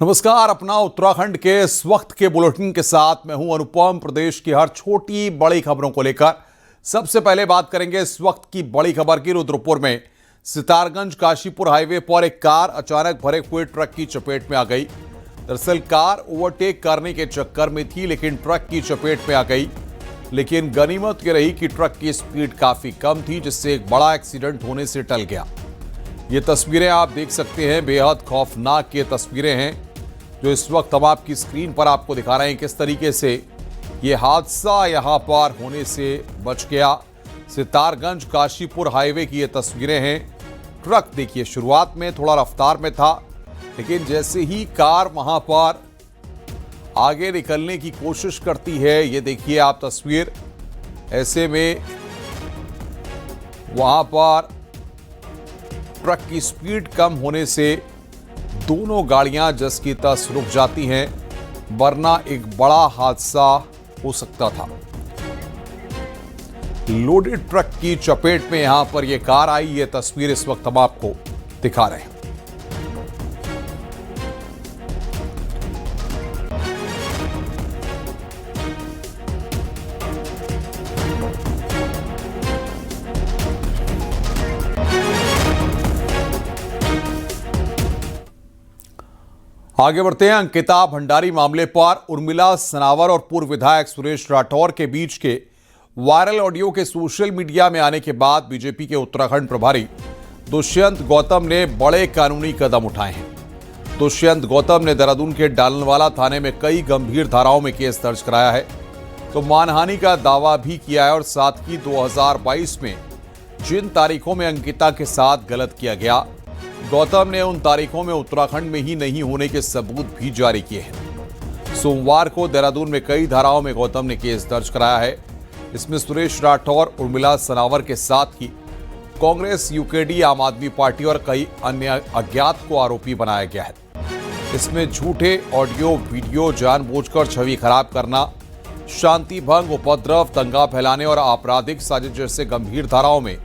नमस्कार। अपना उत्तराखंड के इस वक्त के बुलेटिन के साथ मैं हूं अनुपम। प्रदेश की हर छोटी बड़ी खबरों को लेकर सबसे पहले बात करेंगे इस वक्त की बड़ी खबर की। रुद्रपुर में सितारगंज काशीपुर हाईवे पर एक कार अचानक भरे हुए ट्रक की चपेट में आ गई। दरअसल कार ओवरटेक करने के चक्कर में थी, लेकिन ट्रक की चपेट में आ गई। लेकिन गनीमत ये रही कि ट्रक की स्पीड काफी कम थी, जिससे एक बड़ा एक्सीडेंट होने से टल गया। ये तस्वीरें आप देख सकते हैं, बेहद खौफनाक ये तस्वीरें हैं जो इस वक्त हम आपकी स्क्रीन पर आपको दिखा रहे हैं। किस तरीके से ये हादसा यहां पर होने से बच गया। सितारगंज काशीपुर हाईवे की ये तस्वीरें हैं। ट्रक देखिए शुरुआत में थोड़ा रफ्तार में था, लेकिन जैसे ही कार वहां पर आगे निकलने की कोशिश करती है, ये देखिए आप तस्वीर, ऐसे में वहां पर ट्रक की स्पीड कम होने से दोनों गाड़ियां जस की तस रुक जाती हैं, वरना एक बड़ा हादसा हो सकता था। लोडेड ट्रक की चपेट में यहां पर यह कार आई। ये तस्वीर इस वक्त हम आपको दिखा रहे हैं। आगे बढ़ते हैं। अंकिता भंडारी मामले पर उर्मिला सनावर और पूर्व विधायक सुरेश राठौर के बीच के वायरल ऑडियो के सोशल मीडिया में आने के बाद बीजेपी के उत्तराखंड प्रभारी दुष्यंत गौतम ने बड़े कानूनी कदम उठाए हैं। दुष्यंत गौतम ने देहरादून के डालनवाला थाने में कई गंभीर धाराओं में केस दर्ज कराया है, तो मानहानि का दावा भी किया है और साथ ही 2022 में जिन तारीखों में अंकिता के साथ गलत किया गया, गौतम ने उन तारीखों में उत्तराखंड में ही नहीं होने के सबूत भी जारी किए हैं। सोमवार को देहरादून में कई धाराओं में गौतम ने केस दर्ज कराया है। इसमें सुरेश राठौर, उर्मिला सनावर के साथ ही कांग्रेस, यूकेडी, आम आदमी पार्टी और कई अन्य अज्ञात को आरोपी बनाया गया है। इसमें झूठे ऑडियो वीडियो, जानबूझकर छवि खराब करना, शांति भंग, उपद्रव, दंगा फैलाने और आपराधिक साजिश जैसे गंभीर धाराओं में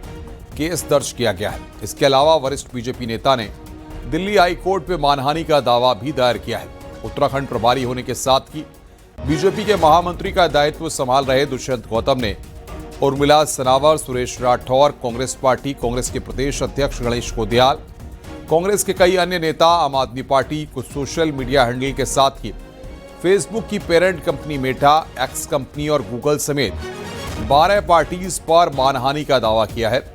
केस दर्ज किया गया है। इसके अलावा वरिष्ठ बीजेपी नेता ने दिल्ली हाई कोर्ट में मानहानि का दावा भी दायर किया है। उत्तराखंड प्रभारी होने के साथ ही बीजेपी के महामंत्री का दायित्व संभाल रहे दुष्यंत गौतम ने उर्मिला सनावर, सुरेश राठौर, कांग्रेस पार्टी, कांग्रेस के प्रदेश अध्यक्ष गणेश कोदियाल, कांग्रेस के कई अन्य नेता, आम आदमी पार्टी, कुछ सोशल मीडिया हैंडल के साथ ही फेसबुक की parent company Meta, x company और गूगल समेत 12 पार्टीज पर मानहानि का दावा किया है।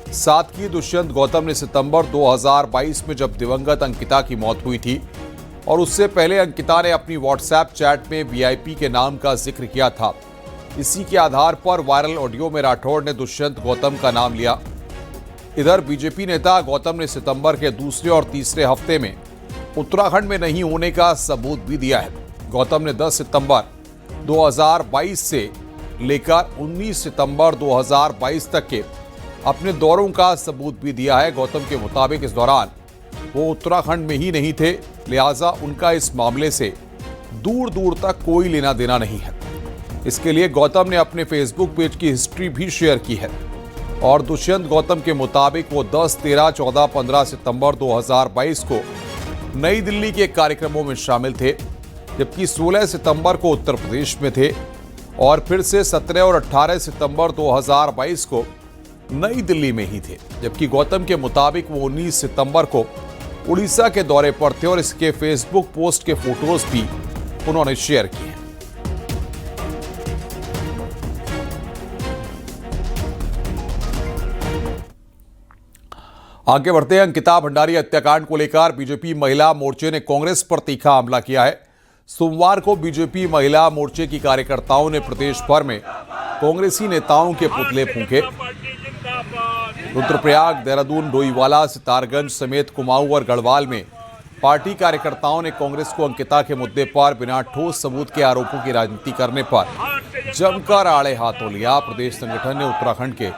साथ ही दुष्यंत गौतम ने सितंबर 2022 में जब दिवंगत अंकिता की मौत हुई थी और उससे पहले अंकिता ने अपनी व्हाट्सएप चैट में वीआईपी के नाम का जिक्र किया था। इसी के आधार पर वायरल ऑडियो में राठौड़ ने दुष्यंत गौतम का नाम लिया। इधर बीजेपी नेता गौतम ने सितंबर के दूसरे और तीसरे हफ्ते में उत्तराखंड में नहीं होने का सबूत भी दिया है। गौतम ने 10 सितंबर 2022 से लेकर 19 सितंबर 2022 तक के अपने दौरों का सबूत भी दिया है। गौतम के मुताबिक इस दौरान वो उत्तराखंड में ही नहीं थे, लिहाजा उनका इस मामले से दूर दूर तक कोई लेना देना नहीं है। इसके लिए गौतम ने अपने फेसबुक पेज की हिस्ट्री भी शेयर की है और दुष्यंत गौतम के मुताबिक वो 10, 13, 14, 15 सितंबर 2022 को नई दिल्ली के कार्यक्रमों में शामिल थे, जबकि 16 सितंबर को उत्तर प्रदेश में थे और फिर से 17 और 18 सितंबर 2022 को नई दिल्ली में ही थे। जबकि गौतम के मुताबिक वो 19 सितंबर को उड़ीसा के दौरे पर थे और इसके फेसबुक पोस्ट के फोटोज भी उन्होंने शेयर किए हैं। आगे बढ़ते हैं। अंकिता भंडारी हत्याकांड को लेकर बीजेपी महिला मोर्चे ने कांग्रेस पर तीखा हमला किया है। सोमवार को बीजेपी महिला मोर्चे की कार्यकर्ताओं ने प्रदेश भर में कांग्रेसी नेताओं के पुतले फूंके। रुद्रप्रयाग, देहरादून, डोईवाला, सितारगंज समेत कुमाऊं और गढ़वाल में पार्टी कार्यकर्ताओं ने कांग्रेस को अंकिता के मुद्दे पर बिना ठोस सबूत के आरोपों की राजनीति करने पर जमकर आड़े हाथों लिया। प्रदेश संगठन ने उत्तराखंड के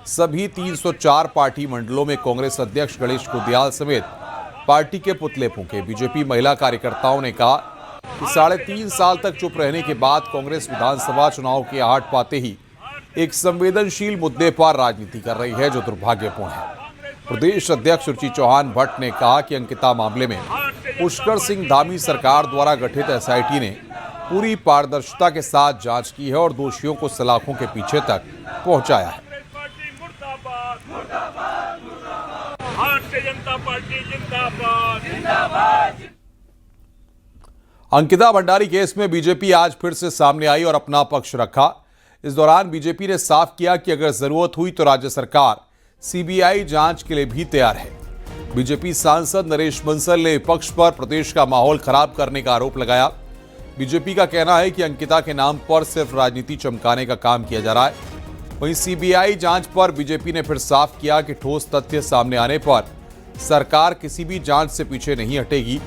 सभी 304 पार्टी मंडलों में कांग्रेस अध्यक्ष गणेश कोदियाल समेत पार्टी के पुतले फूंके। बीजेपी महिला कार्यकर्ताओं ने कहा कि 3.5 साल तक चुप रहने के बाद कांग्रेस विधानसभा चुनाव की आहट पाते ही एक संवेदनशील मुद्दे पर राजनीति कर रही है, जो दुर्भाग्यपूर्ण है। प्रदेश अध्यक्ष रुचि चौहान भट्ट ने कहा कि अंकिता मामले में पुष्कर सिंह धामी सरकार द्वारा गठित एसआईटी ने पूरी पारदर्शिता के साथ जांच की है और दोषियों को सलाखों के पीछे तक पहुंचाया है। भारतीय जनता पार्टी जिंदाबाद। अंकिता भंडारी केस में बीजेपी आज फिर से सामने आई और अपना पक्ष रखा। इस दौरान बीजेपी ने साफ किया कि अगर जरूरत हुई तो राज्य सरकार सीबीआई जांच के लिए भी तैयार है। बीजेपी सांसद नरेश बंसल ने विपक्ष पर प्रदेश का माहौल खराब करने का आरोप लगाया। बीजेपी का कहना है कि अंकिता के नाम पर सिर्फ राजनीति चमकाने का काम किया जा रहा है। वहीं सीबीआई जांच पर बीजेपी ने फिर साफ किया कि ठोस तथ्य सामने आने पर सरकार किसी भी जांच से पीछे नहीं हटेगी।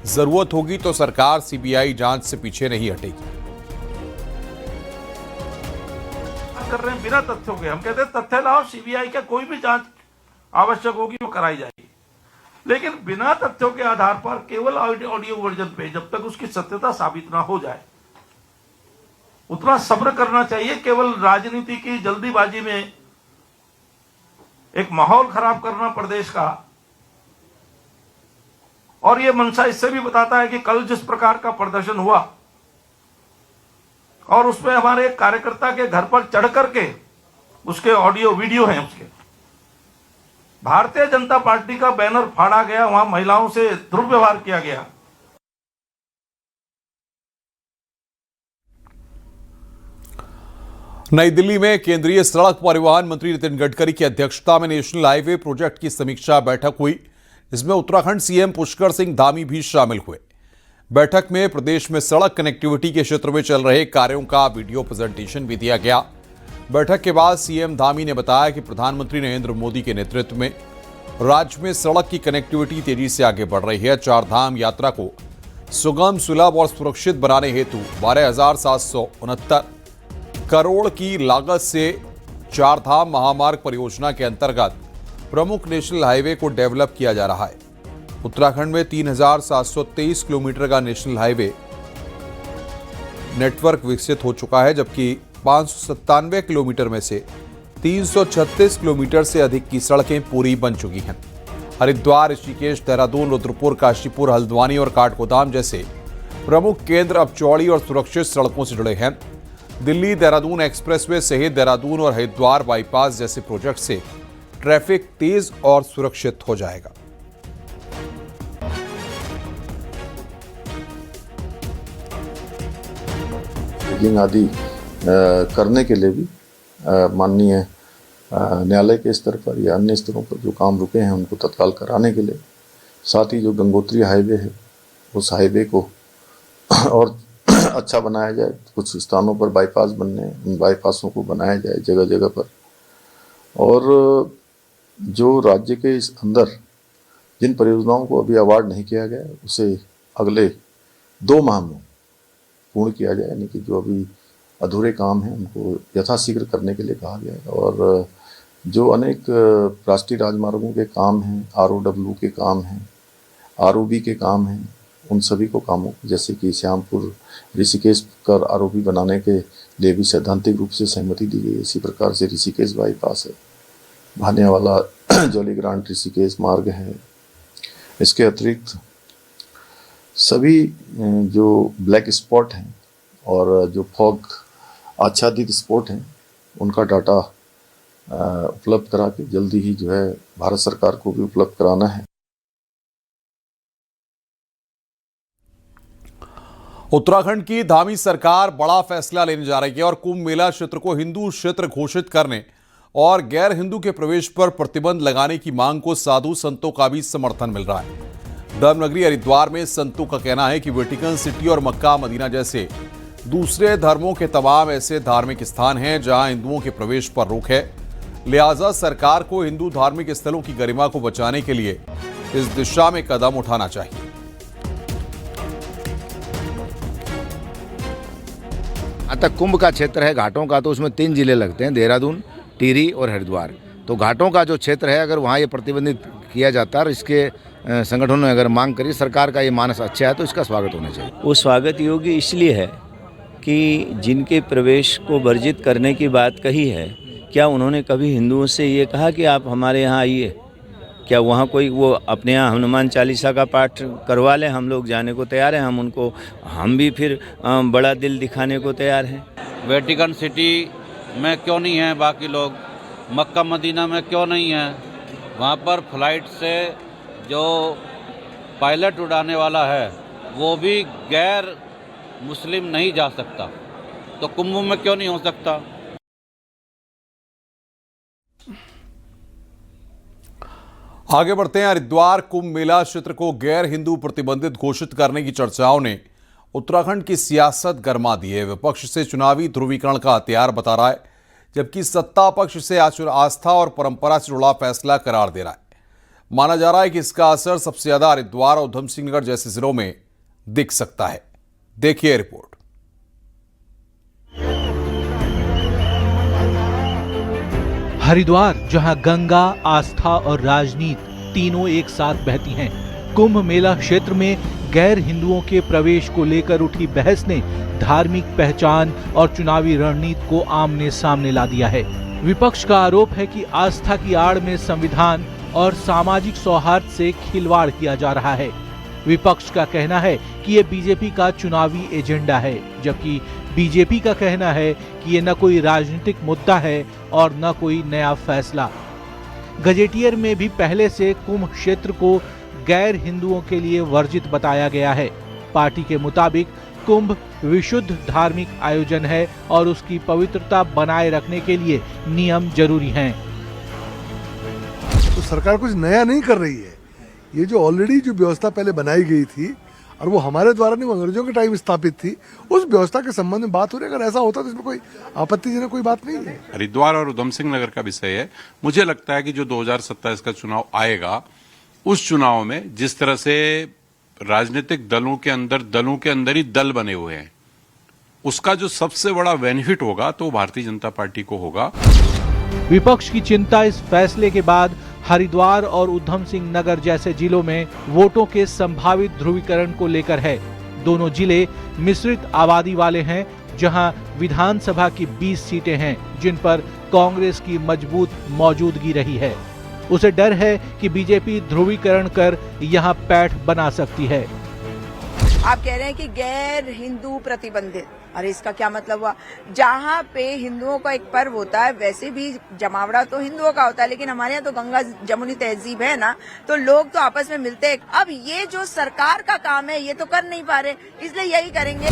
जरूरत होगी तो सरकार सीबीआई जांच से पीछे नहीं हटेगी। कर रहे हैं बिना तथ्यों के। हम कहते हैं तथ्य लाओ, सीबीआई का कोई भी जांच आवश्यक होगी वो कराई जाएगी, लेकिन बिना तथ्यों के आधार पर केवल ऑडियो वर्जन पे जब तक उसकी सत्यता साबित ना हो जाए उतना सब्र करना चाहिए। केवल राजनीति की जल्दीबाजी में एक माहौल खराब करना प्रदेश का, और ये मंशा इससे भी बताता है कि कल जिस प्रकार का प्रदर्शन हुआ और उसमें हमारे एक कार्यकर्ता के घर पर चढ़ करके उसके ऑडियो वीडियो हैं, उसके भारतीय जनता पार्टी का बैनर फाड़ा गया, वहां महिलाओं से दुर्व्यवहार किया गया। नई दिल्ली में केंद्रीय सड़क परिवहन मंत्री नितिन गडकरी की अध्यक्षता में नेशनल हाईवे प्रोजेक्ट की समीक्षा बैठक हुई। इसमें उत्तराखंड सीएम पुष्कर सिंह धामी भी शामिल हुए। बैठक में प्रदेश में सड़क कनेक्टिविटी के क्षेत्र में चल रहे कार्यों का वीडियो प्रेजेंटेशन भी दिया गया। बैठक के बाद सीएम धामी ने बताया कि प्रधानमंत्री नरेंद्र मोदी के नेतृत्व में राज्य में सड़क की कनेक्टिविटी तेजी से आगे बढ़ रही है। चारधाम यात्रा को सुगम, सुलभ और सुरक्षित बनाने हेतु 12,769 करोड़ की लागत से चारधाम महामार्ग परियोजना के अंतर्गत प्रमुख नेशनल हाईवे को डेवलप किया जा रहा है। उत्तराखंड में 3,723 किलोमीटर का नेशनल हाईवे नेटवर्क विकसित हो चुका है, जबकि 597 किलोमीटर में से 336 किलोमीटर से अधिक की सड़कें पूरी बन चुकी हैं। हरिद्वार, ऋषिकेश, देहरादून, रुद्रपुर, काशीपुर, हल्द्वानी और काठगोदाम जैसे प्रमुख केंद्र अब चौड़ी और सुरक्षित सड़कों से जुड़े हैं। दिल्ली देहरादून एक्सप्रेसवे सहित देहरादून और हरिद्वार बाईपास जैसे प्रोजेक्ट से ट्रैफिक तेज और सुरक्षित हो जाएगा। आदि करने के लिए भी माननीय न्यायालय के स्तर पर या अन्य स्तरों पर जो काम रुके हैं उनको तत्काल कराने के लिए, साथ ही जो गंगोत्री हाईवे है उस हाईवे को और अच्छा बनाया जाए। कुछ स्थानों पर बाईपास बनने, उन बाईपासों को बनाया जाए जगह जगह पर, और जो राज्य के इस अंदर जिन परियोजनाओं को अभी अवार्ड नहीं किया गया उसे अगले 2 माह में पूर्ण किया जाए, यानी कि जो अभी अधूरे काम हैं उनको यथाशीघ्र करने के लिए कहा गया है। और जो अनेक राष्ट्रीय राजमार्गों के काम हैं, ROW के काम हैं, ROB के काम हैं, उन सभी को कामों जैसे कि श्यामपुर ऋषिकेश का ROB बनाने के लिए भी सैद्धांतिक रूप से सहमति दी गई। इसी प्रकार से ऋषिकेश बाईपास है, भानेवाला जौलीग्रांट ऋषिकेश मार्ग है। इसके अतिरिक्त सभी जो ब्लैक स्पॉट हैं और जो फॉग आच्छादित स्पॉट हैं उनका डाटा उपलब्ध करा के जल्दी ही जो है भारत सरकार को भी उपलब्ध कराना है। उत्तराखंड की धामी सरकार बड़ा फैसला लेने जा रही है और कुंभ मेला क्षेत्र को हिंदू क्षेत्र घोषित करने और गैर हिंदू के प्रवेश पर प्रतिबंध लगाने की मांग को साधु संतों का भी समर्थन मिल रहा है। धर्मनगरी हरिद्वार में संतों का कहना है कि वेटिकन सिटी और मक्का मदीना जैसे दूसरे धर्मों के तमाम ऐसे धार्मिक स्थान हैं जहां हिंदुओं के प्रवेश पर रोक है, लिहाजा सरकार को हिंदू धार्मिक स्थलों की गरिमा को बचाने के लिए इस दिशा में कदम उठाना चाहिए। तक कुंभ का क्षेत्र है घाटों का, तो उसमें 3 जिले लगते हैं, देहरादून, टिहरी और हरिद्वार। तो घाटों का जो क्षेत्र है अगर वहाँ ये प्रतिबंधित किया जाता है और इसके संगठनों ने अगर मांग करी, सरकार का ये मानस अच्छा है तो इसका स्वागत होना चाहिए। वो स्वागत योग्य इसलिए है कि जिनके प्रवेश को वर्जित करने की बात कही है, क्या उन्होंने कभी हिंदुओं से ये कहा कि आप हमारे यहाँ आइए? क्या वहाँ कोई वो अपने यहाँ हनुमान चालीसा का पाठ करवा लें, हम लोग जाने को तैयार हैं। हम भी फिर बड़ा दिल दिखाने को तैयार हैं। वेटिकन सिटी में क्यों नहीं है बाकी लोग, मक्का मदीना में क्यों नहीं है? वहाँ पर फ्लाइट से जो पायलट उड़ाने वाला है वो भी गैर मुस्लिम नहीं जा सकता, तो कुंभ में क्यों नहीं हो सकता? आगे बढ़ते हैं। हरिद्वार कुंभ मेला क्षेत्र को गैर हिंदू प्रतिबंधित घोषित करने की चर्चाओं ने उत्तराखंड की सियासत गरमा दी है। विपक्ष से चुनावी ध्रुवीकरण का हथियार बता रहा है, जबकि सत्ता पक्ष से आस्था और परंपरा से जुड़ा फैसला करार दे रहा है। माना जा रहा है कि इसका असर सबसे ज्यादा हरिद्वार और उधम सिंह नगर जैसे जिलों में दिख सकता है। देखिए रिपोर्ट। हरिद्वार, जहां गंगा, आस्था और राजनीति तीनों एक साथ बहती हैं, कुंभ मेला क्षेत्र में गैर हिंदुओं के प्रवेश को लेकर उठी बहस ने धार्मिक पहचान और चुनावी रणनीति को आमने सामने ला दिया है। विपक्ष का आरोप है कि आस्था की आड़ में संविधान और सामाजिक सौहार्द से खिलवाड़ किया जा रहा है। विपक्ष का कहना है कि ये बीजेपी का चुनावी एजेंडा है, जबकि बीजेपी का कहना है कि ये न कोई राजनीतिक मुद्दा है और न कोई नया फैसला। गजेटियर में भी पहले से कुंभ क्षेत्र को गैर हिंदुओं के लिए वर्जित बताया गया है। पार्टी के मुताबिक कुंभ विशुद्ध धार्मिक आयोजन है और उसकी पवित्रता बनाए रखने के लिए नियम जरूरी हैं। तो सरकार कुछ नया नहीं कर रही है। ये जो ऑलरेडी जो व्यवस्था पहले बनाई गई थी और वो हमारे द्वारा नहीं, अंग्रेजों के टाइम स्थापित थी, उस व्यवस्था के संबंध में बात हो रही है। अगर ऐसा होता तो इसमें कोई आपत्तिजनक कोई बात नहीं है। हरिद्वार और उधम सिंह नगर का विषय है। मुझे लगता है कि जो 2027 का चुनाव आएगा, उस चुनाव में जिस तरह से राजनीतिक दलों के अंदर ही दल बने हुए हैं, उसका जो सबसे बड़ा बेनिफिट होगा तो भारतीय जनता पार्टी को होगा। विपक्ष की चिंता इस फैसले के बाद हरिद्वार और उधम सिंह नगर जैसे जिलों में वोटों के संभावित ध्रुवीकरण को लेकर है। दोनों जिले मिश्रित आबादी वाले हैं, जहां विधानसभा की 20 सीटें हैं, जिन पर कांग्रेस की मजबूत मौजूदगी रही है। उसे डर है कि बीजेपी ध्रुवीकरण कर यहां पैठ बना सकती है। आप कह रहे हैं कि गैर हिंदू प्रतिबंधित, अरे इसका क्या मतलब हुआ? जहाँ पे हिंदुओं का एक पर्व होता है, वैसे भी जमावड़ा तो हिंदुओं का होता है, लेकिन हमारे यहाँ तो गंगा जमुनी तहजीब है ना, तो लोग तो आपस में मिलते हैं। अब ये जो सरकार का काम है, ये तो कर नहीं पा रहे, इसलिए यही करेंगे।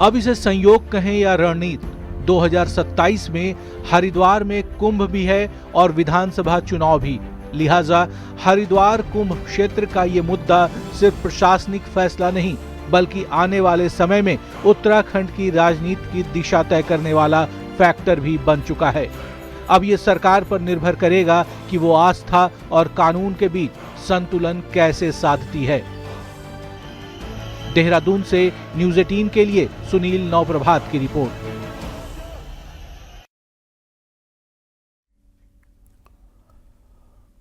अब इसे संयोग कहें या रणनीति, 2027 में हरिद्वार में कुंभ भी है और विधानसभा चुनाव भी। लिहाजा हरिद्वार कुंभ क्षेत्र का ये मुद्दा सिर्फ प्रशासनिक फैसला नहीं, बल्कि आने वाले समय में उत्तराखंड की राजनीति की दिशा तय करने वाला फैक्टर भी बन चुका है। अब ये सरकार पर निर्भर करेगा कि वो आस्था और कानून के बीच संतुलन कैसे साधती है। देहरादून से न्यूज़ 18 के लिए सुनील नौप्रभात की रिपोर्ट।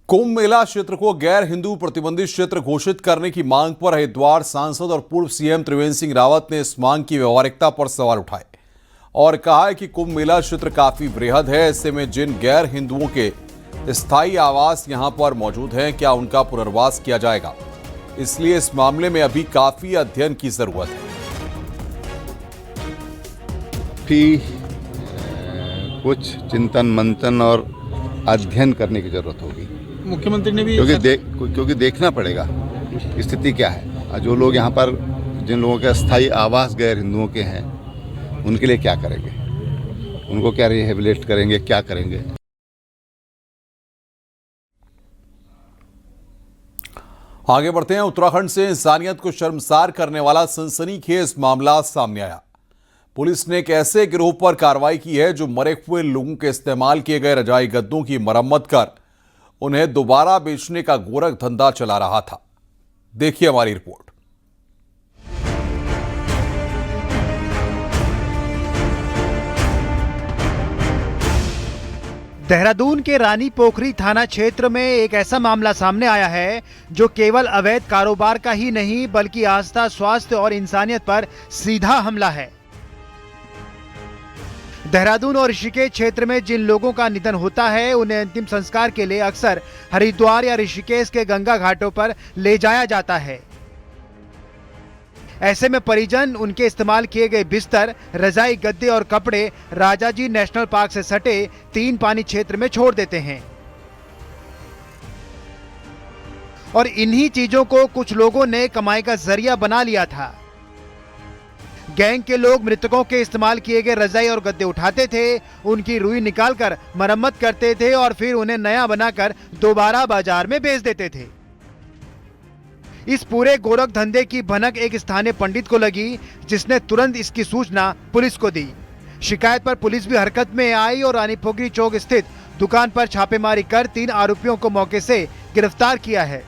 कुंभ मेला क्षेत्र को गैर हिंदू प्रतिबंधित क्षेत्र घोषित करने की मांग पर हरिद्वार सांसद और पूर्व सीएम त्रिवेंद्र सिंह रावत ने इस मांग की व्यवहारिकता पर सवाल उठाए और कहा है कि कुंभ मेला क्षेत्र काफी वृहद है। ऐसे में जिन गैर हिंदुओं के स्थायी आवास यहां पर मौजूद हैं, क्या उनका पुनर्वास किया जाएगा? इसलिए इस मामले में अभी काफी अध्ययन की जरूरत है। कुछ चिंतन मंथन और अध्ययन करने की जरूरत होगी। मुख्यमंत्री ने भी क्योंकि देखना पड़ेगा स्थिति क्या है। जो लोग यहाँ पर, जिन लोगों के अस्थायी आवास गैर हिंदुओं के हैं, उनके लिए क्या करेंगे, उनको क्या रिहेबिलिटेट करेंगे, क्या करेंगे। आगे बढ़ते हैं। उत्तराखंड से इंसानियत को शर्मसार करने वाला सनसनीखेज मामला सामने आया। पुलिस ने एक ऐसे गिरोह पर कार्रवाई की है जो मरे हुए लोगों के इस्तेमाल किए गए रजाई गद्दों की मरम्मत कर उन्हें दोबारा बेचने का गोरख धंधा चला रहा था। देखिए हमारी रिपोर्ट। देहरादून के रानी पोखरी थाना क्षेत्र में एक ऐसा मामला सामने आया है जो केवल अवैध कारोबार का ही नहीं, बल्कि आस्था, स्वास्थ्य और इंसानियत पर सीधा हमला है। देहरादून और ऋषिकेश क्षेत्र में जिन लोगों का निधन होता है उन्हें अंतिम संस्कार के लिए अक्सर हरिद्वार या ऋषिकेश के गंगा घाटों पर ले जाया जाता है। ऐसे में परिजन उनके इस्तेमाल किए गए बिस्तर, रजाई, गद्दे और कपड़े राजाजी नेशनल पार्क से सटे 3 पानी क्षेत्र में छोड़ देते हैं और इन्हीं चीजों को कुछ लोगों ने कमाई का जरिया बना लिया था। गैंग के लोग मृतकों के इस्तेमाल किए गए रजाई और गद्दे उठाते थे, उनकी रुई निकालकर मरम्मत करते थे और फिर उन्हें नया बनाकर दोबारा बाजार में बेच देते थे। इस पूरे गोरख धंधे की भनक एक स्थानीय पंडित को लगी, जिसने तुरंत इसकी सूचना पुलिस को दी। शिकायत पर पुलिस भी हरकत में आई और रानी पोखरी चौक स्थित दुकान पर छापेमारी कर 3 आरोपियों को मौके से गिरफ्तार किया है।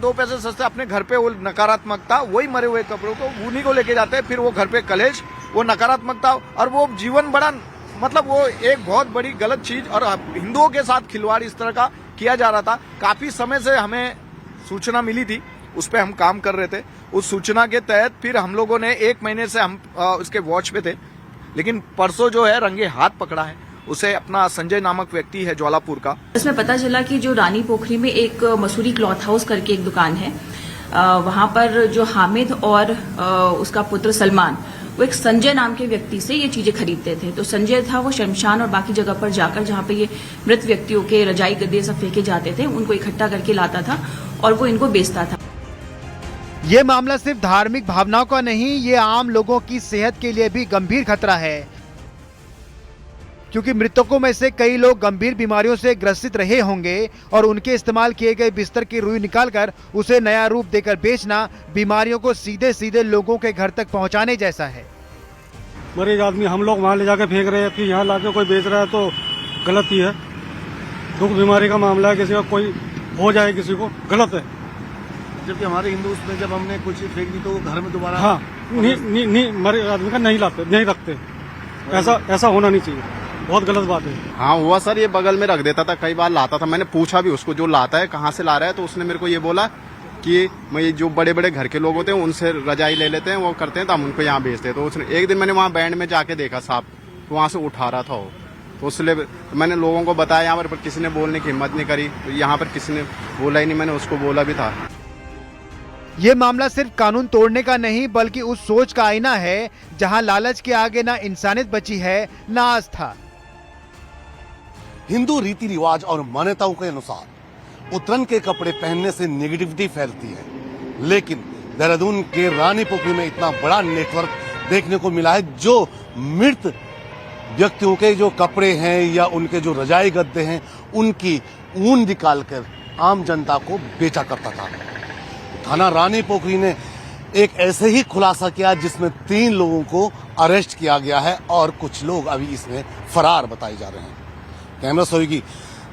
2 पैसे सस्ते अपने घर पे वो नकारात्मकता, वही मरे हुए कपड़ों को उन्हीं को लेके जाते हैं, फिर वो घर पे कलेश, वो नकारात्मकता और वो जीवन बड़ा मतलब वो एक बहुत बड़ी गलत चीज और हिंदुओं के साथ खिलवाड़ इस तरह का किया जा रहा था। काफी समय से हमें सूचना मिली थी, उस पर हम काम कर रहे थे। उस सूचना के तहत फिर हम लोगों ने 1 महीने से हम उसके वॉच पे थे, लेकिन परसों जो है रंगे हाथ पकड़ा है उसे, अपना संजय नामक व्यक्ति है ज्वालापुर का। इसमें पता चला कि जो रानी पोखरी में एक मसूरी क्लॉथ हाउस करके एक दुकान है, वहां पर जो हामिद और उसका पुत्र सलमान वो एक संजय नाम के व्यक्ति से ये चीजें खरीदते थे। तो संजय था वो शमशान और बाकी जगह पर जाकर जहां पे ये मृत व्यक्तियों के रजाई गद्दे सब फेंके जाते थे उनको इकट्ठा करके लाता था और वो इनको बेचता था। ये मामला सिर्फ धार्मिक भावनाओं का नहीं, ये आम लोगों की सेहत के लिए भी गंभीर खतरा है, क्योंकि मृतकों में से कई लोग गंभीर बीमारियों से ग्रसित रहे होंगे और उनके इस्तेमाल किए गए बिस्तर की रुई निकालकर उसे नया रूप देकर बेचना बीमारियों को सीधे सीधे लोगों के घर तक पहुंचाने जैसा है। मरीज आदमी हम लोग वहाँ ले जाकर फेंक रहे हैं, फिर यहाँ लाके कोई बेच रहा है तो गलत ही है। दुख बीमारी का मामला है, किसी का कोई हो जाए किसी को गलत है। जबकि हमारे हिंदू उसमें जब हमने कुछ फेंक दी तो वो घर में दोबारा हाँ नहीं मरे आदमी का नहीं लाते, नहीं रखते, ऐसा होना नहीं चाहिए, बहुत गलत बात है। हाँ हुआ सर, ये बगल में रख देता था, कई बार लाता था। मैंने पूछा भी उसको जो लाता है कहाँ से ला रहा है, तो उसने मेरे को ये बोला कि मैं जो बड़े बड़े घर के लोग होते हैं उनसे रजाई ले लेते हैं, वो करते हैं तो हम उनको यहाँ बेचते हैं। तो उसने एक दिन मैंने वहाँ बैंड में जाके देखा साहब, तो वहाँ से उठा रहा था वो, तो उसलिए मैंने लोगों को बताया यहाँ पर किसी ने बोलने की हिम्मत नहीं करी, तो यहाँ पर किसी ने बोला ही नहीं, मैंने उसको बोला भी था। ये मामला सिर्फ कानून तोड़ने का नहीं बल्कि उस सोच का आईना है जहां लालच के आगे ना इंसानियत बची है ना आस्था। हिंदू रीति रिवाज और मान्यताओं के अनुसार उतरन के कपड़े पहनने से नेगेटिविटी फैलती है, लेकिन देहरादून के रानी पोखरी में इतना बड़ा नेटवर्क देखने को मिला है जो मृत व्यक्तियों के जो कपड़े हैं या उनके जो रजाई गद्दे हैं उनकी ऊन निकालकर आम जनता को बेचा करता था। थाना रानी पोखरी ने एक ऐसे ही खुलासा किया जिसमें 3 लोगों को अरेस्ट किया गया है और कुछ लोग अभी इसमें फरार बताए जा रहे हैं। कैमरा सहयोगी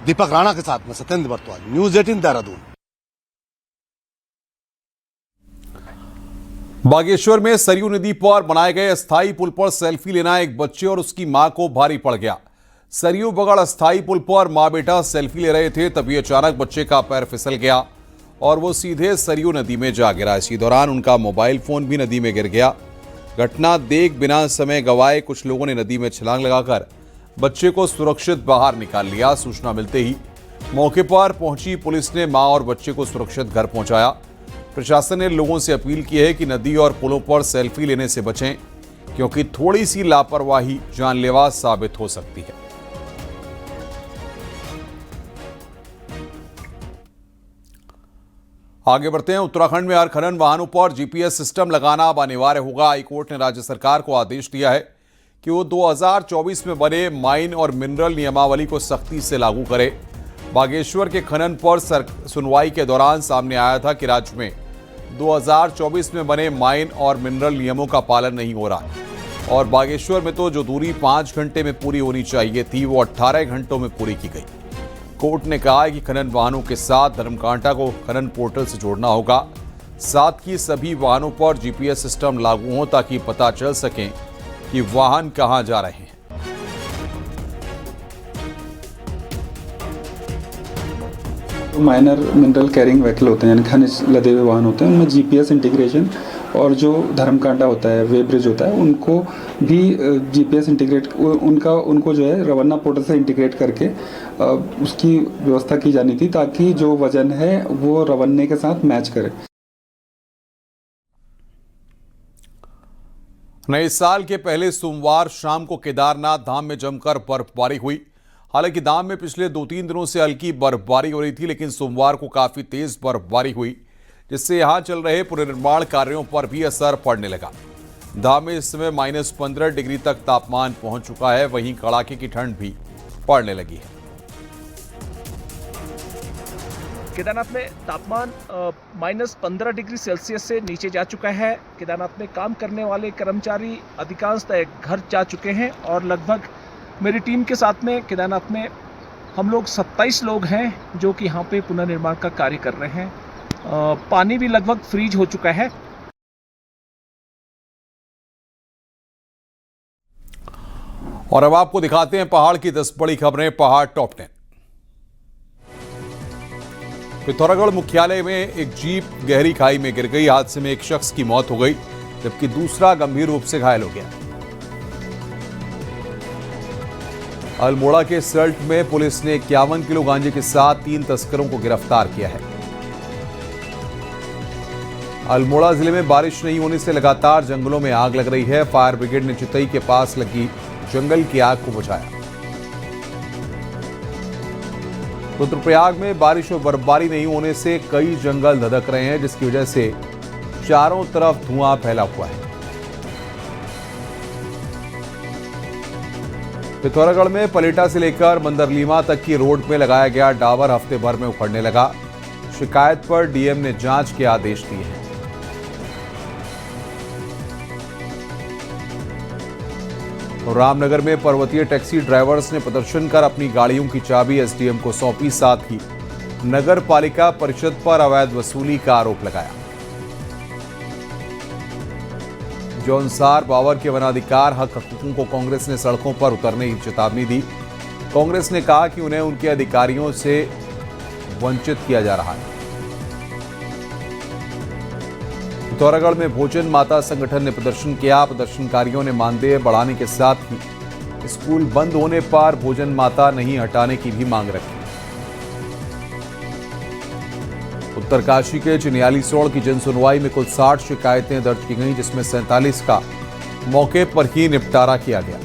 दीपक राणा के साथ में सत्येंद्र बर्तवाल, न्यूज़ 18 देहरादून। बागेश्वर में सरयू नदी पर बनाए गए अस्थायी पुल पर सेल्फी लेना एक बच्चे और उसकी मां को भारी पड़ गया। सरयू बगड़ अस्थायी पुल पर मां बेटा सेल्फी ले रहे थे, तभी अचानक बच्चे का पैर फिसल गया और वो सीधे सरयू नदी में जा गिरा। इसी दौरान उनका मोबाइल फोन भी नदी में गिर गया। घटना देख बिना समय गवाए कुछ लोगों ने नदी में छलांग लगाकर बच्चे को सुरक्षित बाहर निकाल लिया। सूचना मिलते ही मौके पर पहुंची पुलिस ने मां और बच्चे को सुरक्षित घर पहुंचाया। प्रशासन ने लोगों से अपील की है कि नदी और पुलों पर सेल्फी लेने से बचें, क्योंकि थोड़ी सी लापरवाही जानलेवा साबित हो सकती है। आगे बढ़ते हैं। उत्तराखंड में हर खनन वाहनों पर जीपीएस सिस्टम लगाना अब अनिवार्य होगा। हाईकोर्ट ने राज्य सरकार को आदेश दिया है कि वो 2024 में बने माइन और मिनरल नियमावली को सख्ती से लागू करे। बागेश्वर के खनन पर सुनवाई के दौरान सामने आया था कि राज्य में 2024 में बने माइन और मिनरल नियमों का पालन नहीं हो रहा और बागेश्वर में तो जो दूरी 5 घंटे में पूरी होनी चाहिए थी वो 18 घंटों में पूरी की गई। कोर्ट ने कहा है कि खनन वाहनों के साथ धर्मकांटा को खनन पोर्टल से जोड़ना होगा, साथ ही सभी वाहनों पर जीपीएस सिस्टम लागू हो ताकि पता चल सके कि वाहन कहां जा रहे हैं। माइनर मिनरल कैरिंग व्हीकल होते हैं, यानी खनिज लदे हुए वाहन होते हैं, उनमें जीपीएस इंटीग्रेशन और जो धर्मकांडा होता है, वे ब्रिज होता है, उनको भी GPS इंटीग्रेट उनको जो है रवाना पोर्टल से इंटीग्रेट करके उसकी व्यवस्था की जानी थी, ताकि जो वजन है वो रवन्ने के साथ मैच करे। नए साल के पहले सोमवार शाम को केदारनाथ धाम में जमकर बर्फबारी हुई। हालांकि धाम में पिछले 2-3 दिनों से हल्की बर्फबारी हो रही थी, लेकिन सोमवार को काफी तेज बर्फबारी हुई, जिससे यहां चल रहे पुनर्निर्माण कार्यों पर भी असर पड़ने लगा। धाम में इस समय -15 डिग्री तक तापमान पहुंच चुका है। वहीं कड़ाके की ठंड भी पड़ने लगी है। केदारनाथ में तापमान -15 डिग्री सेल्सियस से नीचे जा चुका है। केदारनाथ में काम करने वाले कर्मचारी अधिकांशतः घर जा चुके हैं और लगभग मेरी टीम के साथ में केदारनाथ में हम लोग 27 लोग हैं जो कि यहाँ पे पुनर्निर्माण का कार्य कर रहे हैं। पानी भी लगभग फ्रीज हो चुका है। और अब आपको दिखाते हैं पहाड़ की 10 बड़ी खबरें। पहाड़ टॉप 10। पिथौरागढ़ मुख्यालय में एक जीप गहरी खाई में गिर गई। हादसे में एक शख्स की मौत हो गई, जबकि दूसरा गंभीर रूप से घायल हो गया। अल्मोड़ा के सल्ट में पुलिस ने 51 किलो गांजे के साथ 3 तस्करों को गिरफ्तार किया है। अल्मोड़ा जिले में बारिश नहीं होने से लगातार जंगलों में आग लग रही है। फायर ब्रिगेड ने चितई के पास लगी जंगल की आग को बुझाया। रुद्रप्रयाग में बारिश और बर्फबारी नहीं होने से कई जंगल धधक रहे हैं, जिसकी वजह से चारों तरफ धुआं फैला हुआ है। पिथौरागढ़ में पलेटा से लेकर मंदरलीमा तक की रोड में लगाया गया डाबर हफ्ते भर में उखड़ने लगा। शिकायत पर डीएम ने जांच के आदेश दिए हैं। रामनगर में पर्वतीय टैक्सी ड्राइवर्स ने प्रदर्शन कर अपनी गाड़ियों की चाबी एसडीएम को सौंपी। साथ ही नगर पालिका परिषद पर अवैध वसूली का आरोप लगाया। जौनसार बावर के वनाधिकार हक हकूकों को कांग्रेस ने सड़कों पर उतरने की चेतावनी दी। कांग्रेस ने कहा कि उन्हें उनके अधिकारियों से वंचित किया जा रहा है। पिथौरागढ़ में भोजन माता संगठन ने प्रदर्शन किया। प्रदर्शनकारियों ने मानदेय बढ़ाने के साथ ही स्कूल बंद होने पर भोजन माता नहीं हटाने की भी मांग रखी। उत्तरकाशी के चिनियालीसोड़ की जनसुनवाई में कुल 60 शिकायतें दर्ज की गईं, जिसमें 47 का मौके पर ही निपटारा किया गया।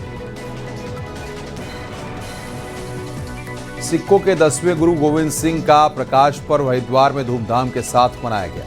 सिखों के 10वें गुरु गोविंद सिंह का प्रकाश पर्व हरिद्वार में धूमधाम के साथ मनाया गया।